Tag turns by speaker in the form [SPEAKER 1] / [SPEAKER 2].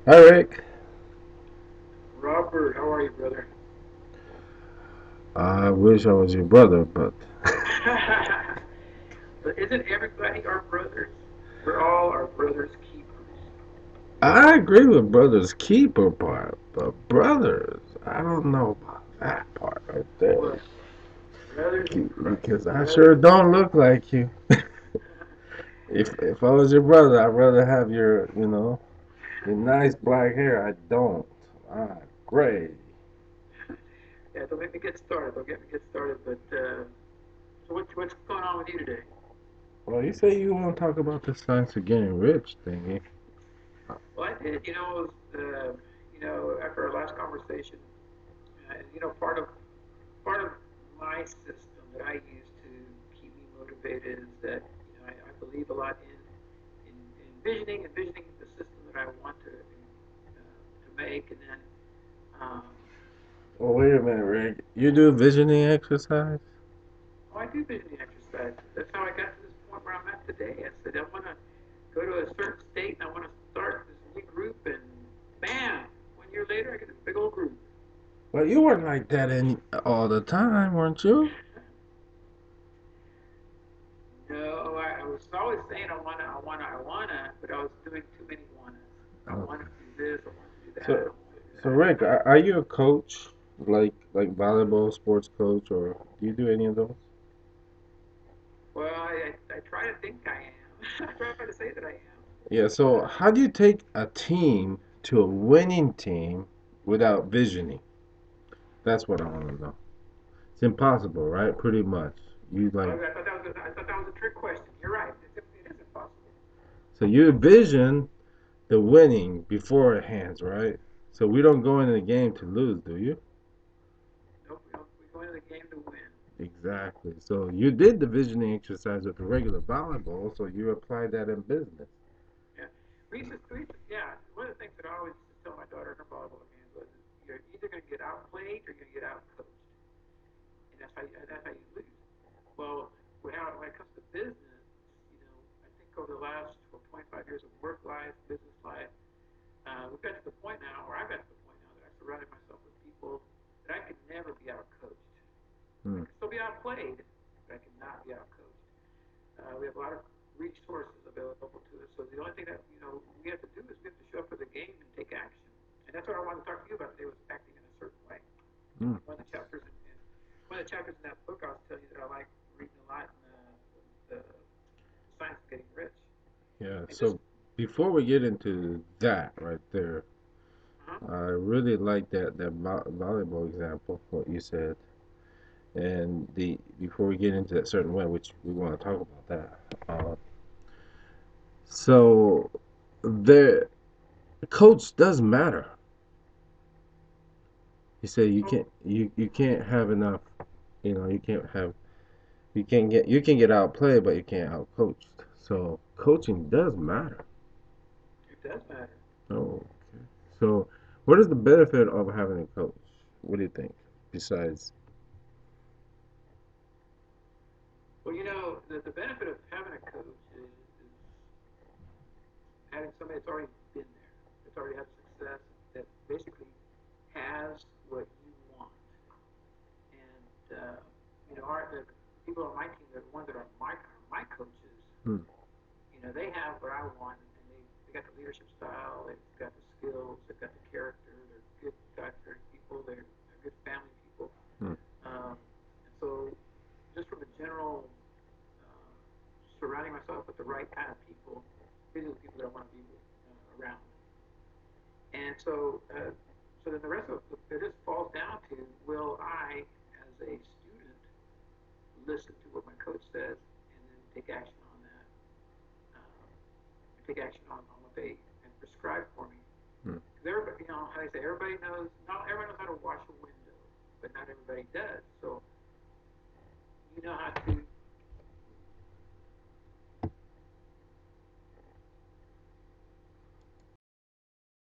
[SPEAKER 1] Hi, Rick.
[SPEAKER 2] Robert, how are you, brother?
[SPEAKER 1] I wish I was your brother, but
[SPEAKER 2] But isn't everybody our brothers? We're all our brother's keepers.
[SPEAKER 1] I agree with brother's keeper part. But brothers, I don't know about that part right there.
[SPEAKER 2] What? Brothers in Christ.
[SPEAKER 1] Because I sure
[SPEAKER 2] Brothers.
[SPEAKER 1] don't look like you. If I was your brother, I'd rather have your nice black hair. I don't. Ah, gray.
[SPEAKER 2] Yeah, don't make me get started. Don't get me get started. But so what's going on with you today?
[SPEAKER 1] Well, you say you want to talk about the science of getting rich thingy.
[SPEAKER 2] Well, I did. After our last conversation, part of my system that I use to keep me motivated is that I believe a lot in envisioning the system that I want to make, and then um,
[SPEAKER 1] Well, wait a minute, Rick. You do visioning exercise?
[SPEAKER 2] oh, I do visioning exercises. That's how I got to this point where I'm at today. I said I want to go to a certain state and I want to start this new group, and bam, 1 year later I get this big old group.
[SPEAKER 1] Well, you weren't like that all the time, weren't you?
[SPEAKER 2] No, I was always saying I wanna, but I was doing too many wannas. I want
[SPEAKER 1] Okay.
[SPEAKER 2] to do this, I want to do that, I
[SPEAKER 1] So,
[SPEAKER 2] want to do
[SPEAKER 1] so
[SPEAKER 2] that.
[SPEAKER 1] Rick, are you a coach, like volleyball, sports coach, or do you do any of those?
[SPEAKER 2] Well, I try to think I am. I try to say that I am.
[SPEAKER 1] Yeah. So,
[SPEAKER 2] Uh,
[SPEAKER 1] how do you take a team to a winning team without visioning? That's what I want to know. It's impossible, right? Pretty much. You like
[SPEAKER 2] I thought that was a trick question. You're right. It is impossible.
[SPEAKER 1] so you vision the winning beforehand, right? So we don't go into the game to lose, do you?
[SPEAKER 2] Nope. We go into the game to win.
[SPEAKER 1] Exactly. So you did the visioning exercise with the regular volleyball, so you applied that in business.
[SPEAKER 2] Yeah. Yeah. One of the things that I always used to tell my daughter in her volleyball games was, you're either going to get outplayed or you're going to get outcoached, and that's how you lose. Well, when it comes to business, I think over the last 25 years of work life, business life, we've got to the point now, or I've got to the point now that I surrounded myself with people that I could never be outcoached. I
[SPEAKER 1] Hmm.
[SPEAKER 2] can still be outplayed, but I cannot be outcoached. We have a lot of resources available to us, so the only thing that we have to do is we have to show up for the game and take action. And that's what I wanted to talk to you about today, was acting in a certain way.
[SPEAKER 1] Hmm.
[SPEAKER 2] One of the chapters in one of the chapters in that book, I was telling you that I like reading a lot in the science of getting rich.
[SPEAKER 1] Yeah.
[SPEAKER 2] And just
[SPEAKER 1] So before we get into that right there,
[SPEAKER 2] uh-huh.
[SPEAKER 1] I really like that volleyball example, what you said, and the before we get into that certain way, which we want to talk about that. So the coach does matter. You say
[SPEAKER 2] Oh,
[SPEAKER 1] you can't have enough. You can get outplayed, but you can't outcoached. So coaching does matter.
[SPEAKER 2] it does matter.
[SPEAKER 1] Oh, okay. So what is the benefit of having a coach? What do you think? Besides,
[SPEAKER 2] Well, the benefit of having a coach is having somebody that's already been there, that's already had success, that basically has what you want. And the people on my team, the ones that are my coaches,
[SPEAKER 1] hmm,
[SPEAKER 2] they have what I want, and they got the leadership style, they've got the skills, they've got the character, they're good, God-fearing people, they're good family people.
[SPEAKER 1] hmm,
[SPEAKER 2] And so, just from a general uh, surrounding myself with the right kind of people, these are the people that I want to be around. And so then the rest of it just falls down to, will I, as a student, listen to what my coach says and then take action on that, take action on what they and prescribe for me.
[SPEAKER 1] hmm.
[SPEAKER 2] Because everybody, how they say, everybody knows, not everyone knows how to wash a window, but not everybody does. So you know how to